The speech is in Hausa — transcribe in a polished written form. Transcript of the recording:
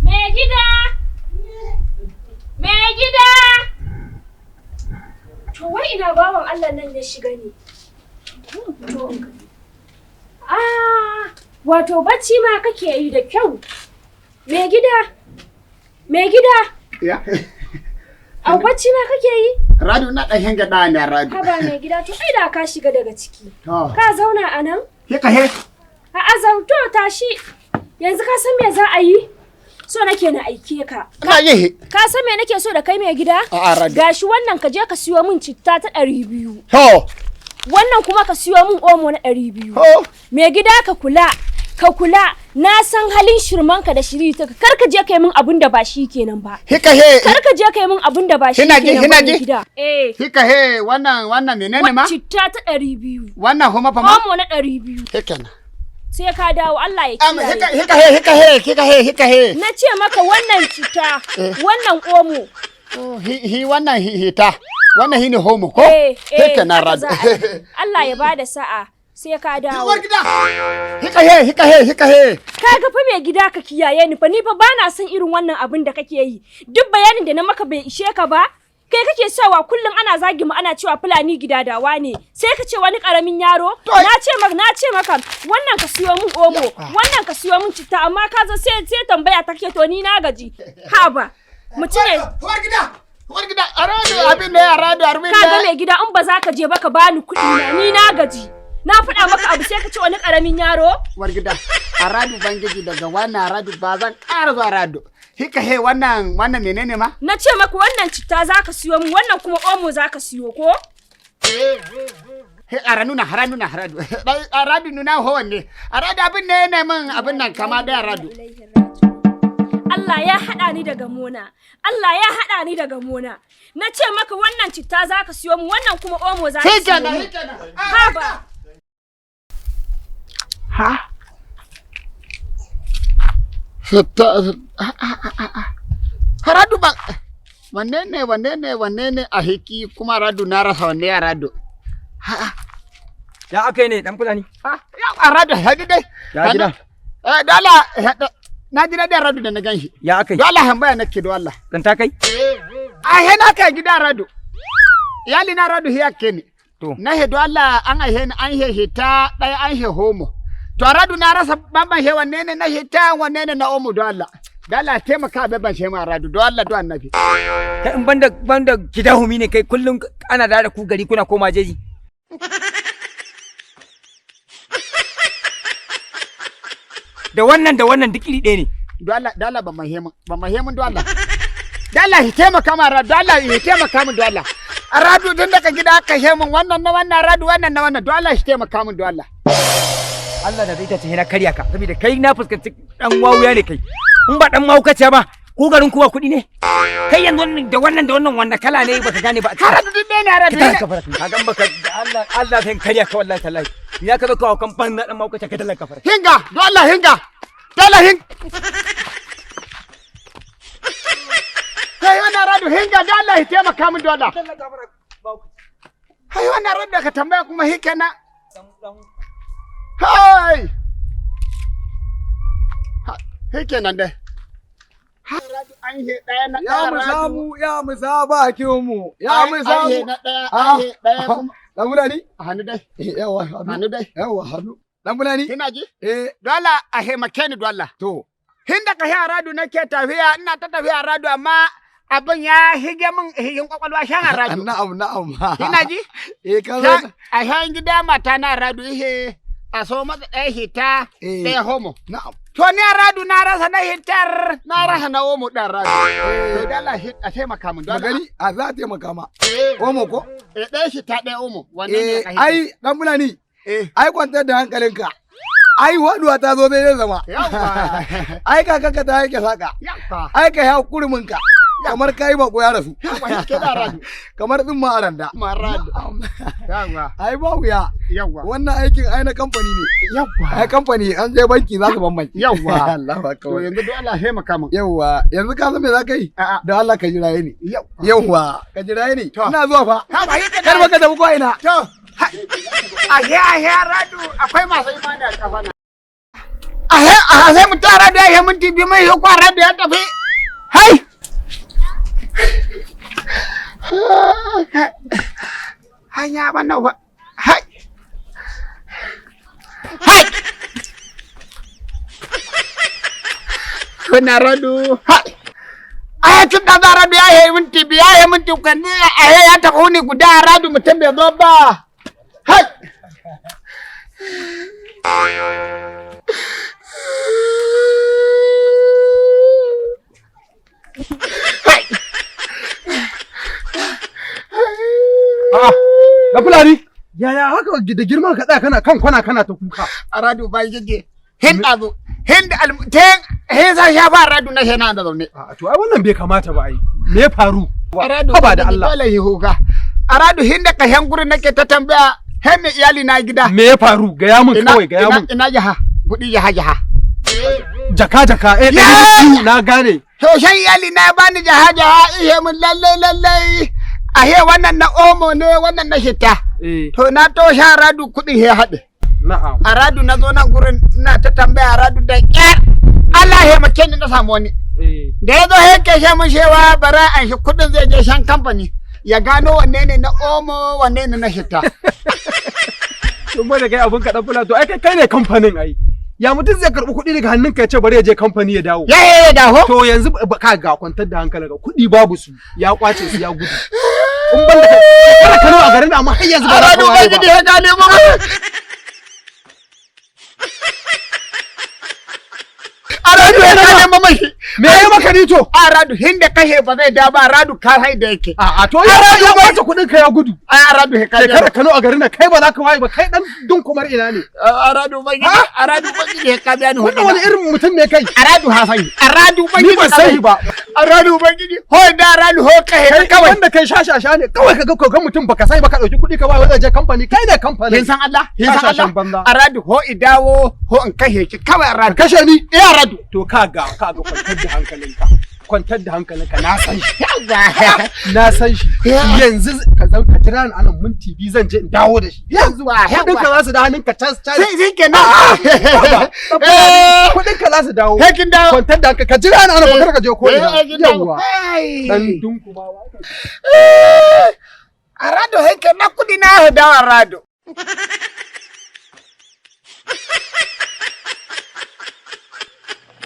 Me gida! Me gida! To wai ina bawan Allah nan ya shiga ne? Wato bacci ma kake yi da kyau. Me gida? Me gida? Ya. Au bacci ma kake yi? Radu na ɗan gyaɗa ne Radu. Haba me gida to ai da ka shiga daga ciki. To. Ka zauna a nan? He ka he. A'a zauto tashi. Yanzu ka san me za a yi? So nake na aike ka. Ka yi. Ka san me nake so da kai mai gida? A'a Radu. Gashi wannan ka je ka siyo min citta ta 200. To. Wannan kuma ka siyo min omo na 200. Ho. Mai gida ka kula. Ka kula, na san halin shirmanka da shiri ta kar ka je kai min abin da ba shi kenan ba. He ka he. Kar ka je kai min abin da ba shi kenan ba mai gida. He ka he wannan menene ma? Citta ta 200. Wannan kuma fa ma? Omo na 200. He kenan. Sai ka dawo Allah ya kiyaye. He ka he. Na ce maka wannan citta, wannan omo. Wannan hita. Wannan hine homo ko? He kenan Radu. Allah ya bada sa'a. Sai ka dawo. Uwar gida. Hika he. Kaga fa mai gida ka kiyaye ni fa bana son irin wannan abin da kake yi. Duk bayanin da na maka bai ishe ka ba? Kai kake cewa kullum ana zagi mu ana cewa Fulani gidadawa ne. Sai ka ce wani karamin yaro? Na ce maka wannan ka siyo min omo, wannan ka siyo min citta amma ka zo sai tambaya take to ni na gaji. Haba. Mutum ne. Uwar gida. Arado abin da ya Arado arbin. Kaga mai gida in ba za ka je ba ka bani kuɗi na ni na gaji. Na faɗa maka abu sai ka ce wani ƙaramin yaro? War gida, Aradu bangiji daga wannan Aradu ba zan ƙara zuwa Aradu. Hika he wannan menene ma? Na ce maka wannan citta za ka siyo mu wannan kuma omo za ka siyo ko? He Aradu. Aradu nuna ho wanne. Aradu abin ne ne min abin nan kama da Aradu. Allah ya haɗa ni daga mona. Na ce maka wannan citta za ka siyo mu wannan kuma omo za ka siyo mu. Haba. Ha? Radu ba wanne ne a hiki kuma Radu na rasa wanne ya Radu. Ya akai ne dan Fulani. Ya Radu hadi dai. Ya gida. Dala na ji da Radu da na ganshi. Ya akai. Dala hambaya nake do Allah. Dan ta kai? He na kai gida Radu. Yali na Radu hiya kene. To. Na he do Allah an he hita dai an he homo. To Radu na rasa babban he wanne ne na hita wanne ne na omu do Allah. Dala taimaka babban she ma Radu do Allah do annabi. Kai in banda gida humi ne kai kullum ana da ku gari kuna koma jeji. Da wannan duk iri ɗaya ne. Dala ba mahemun do Allah. Dala hi taimaka ma Radu dala hi taimaka min do Allah. Radu tun daga gida ka hemun wannan na wannan Radu wannan na wannan do Allah shi taimaka min do Allah. Allah da zai ta ce na karya ka saboda kai na fuskanci dan wawuya ne kai. In ba dan maukaciya ba ku garin kuwa kuɗi ne. Kai yanzu da wannan wanda kala ne baka gane ba. Radu din ne Radu. Ka gan baka Allah sai karya ka wallahi tallahi. Ya ka zo kawo kamfan na dan maukaciya ka dalla kafara. Hinga do Allah hinga. Dala hing. Kai wannan Radu hinga do Allah ya taimaka min do Allah. Hai wannan Radu ka tambaya kuma hikena. Hai! Hikenan dai. Radu an he ɗaya na ɗaya Ya mu saba kinmu. Ya mu samu. An he ɗaya kuma. Dan Fulani? Hannu dai. Yawa Hannu dai. hannu. Dan Fulani? Kina ji? Dole a hemake ni dole. To. Hinda ka hiya Radu nake tafiya ina ta tafiya Radu amma abin ya hige min higin kwakwalwa shan Radu. Na'am. Kina ji? Ka zo. A shan gida mata na Radu ihe a so mata ɗaya hita ɗaya homo. Na'am. To ni Radu na rasa na hitar na rasa na homo ɗan Radu. To dala a taimaka min dole. Magani a za a taimaka ma. Omo ko? Ɗaya hita ɗaya homo. Wannan ne ka hita. Ai dan Fulani. Ai kwantar da hankalinka. Ai waduwa ta zo zai zama. Yawa. Ai kakanka ta yake saka. Yawa. Ai ka ya kurminka. Kamar kai bako ya rasu. Yawa ke da Radu. Kamar din ma aranda. Radu. Yawa. Ai ba wuya. Yawa. Wannan aikin ai na kamfani ne. Yawa. Ai kamfani an je banki za su bambanci. Yawa. Allah ba To kawai. yanzu don Allah taimaka min. Yawwa, yanzu ka san me za ka yi? A'a. Da Allah ka jira ni. Yawa. Yawwa, ka jira ni. To. Ina zuwa fa. Ha ba hita Kar baka tafi ko ina. To. A Radu akwai masu imani a kafa na. A sai mutum Aradu ya yi minti biyu mai ko Aradu ya tafi. Hai! Hanya ba nawa. Hai! Hai! Kuna Aradu. Hai! Aya tun da Aradu ya yi minti biyu ya yi minti kan ya tafi ni guda Aradu mutum bai zo ba. Hai! Na Fulani, yaya haka da girman ka tsaya kana kan kwana kana ta kuka. Aradu ba yake. Hinda zo. Hinda almutin heza ya ba Aradu na shena da zaune. A to ai wannan bai kamata ba ai. Me ya faru? Aradu ba da Allah. Dole yi huka. Aradu hinda ka hen gurin nake ta tambaya he me iyali na gida. Me ya faru? Gaya mun kawai gaya mun. Ina jaha. Budi jaha. Jaka na gane. To shan iyali na bani jaha ihe mun lalle. Ahe wannan na omo ne wannan na shita. To na to sha Aradu kuɗin he haɗe. Na'am. Aradu na zo nan gurin ina ta tambaya Aradu da ƙyar. Allah ya mace ni na samu wani. Da ya zo he ke she mun shewa bara an shi kuɗin zai je shan kamfani. Ya gano wanne ne na omo wanne ne na shita. To mai da kai abun ka dan fula to ai kai ne kamfanin ai. Ya mutum zai karɓi kuɗi daga hannunka ya ce bari ya je kamfani ya dawo. Ya dawo. To yanzu ka ga kwantar da hankalinka kuɗi babu su ya kwace su ya gudu. In ban da kana Kano a garin amma har yanzu ba za ka waye ba. Ya gane mu. Aradu yana neman mashi. Me ya maka ni to? Aradu hinda kashe ba zai da ba Aradu ka haida yake. A to ya kwace kuɗin ka ya gudu. Aradu he kai. Kada Kano a garin kai ba za ka waye ba kai dan dunkumar ina ne. Aradu ba gidi. Aradu ba gidi ka biya ni. Wannan wani irin mutum ne kai? Aradu ha sai. Aradu ba gidi. Ni ban sai ba. Aradu ba gidi. Ho da Aradu ho kai kawai. Wanda kai shashasha ne kawai ka ga mutum baka sai ba ka dauki kuɗi ka ba wanda je kamfani kai ne kamfani. Kin san Allah? Kin san Allah? Aradu ho idawo ho in kashe ki kawai Aradu. Kashe ni? Aradu. To kaga kwantar da hankalinka na san shi na san shi yanzu ka jira ni anan minti biyu zan je in dawo da shi yanzu kudin ka za su da hannunka cas sai kenan kudin ka za su dawo kin dawo kwantar da hankalinka ka jira ni anan ba kar ka je ko ina yawa dan dunkuma Arado he kenan kudi na dawo Arado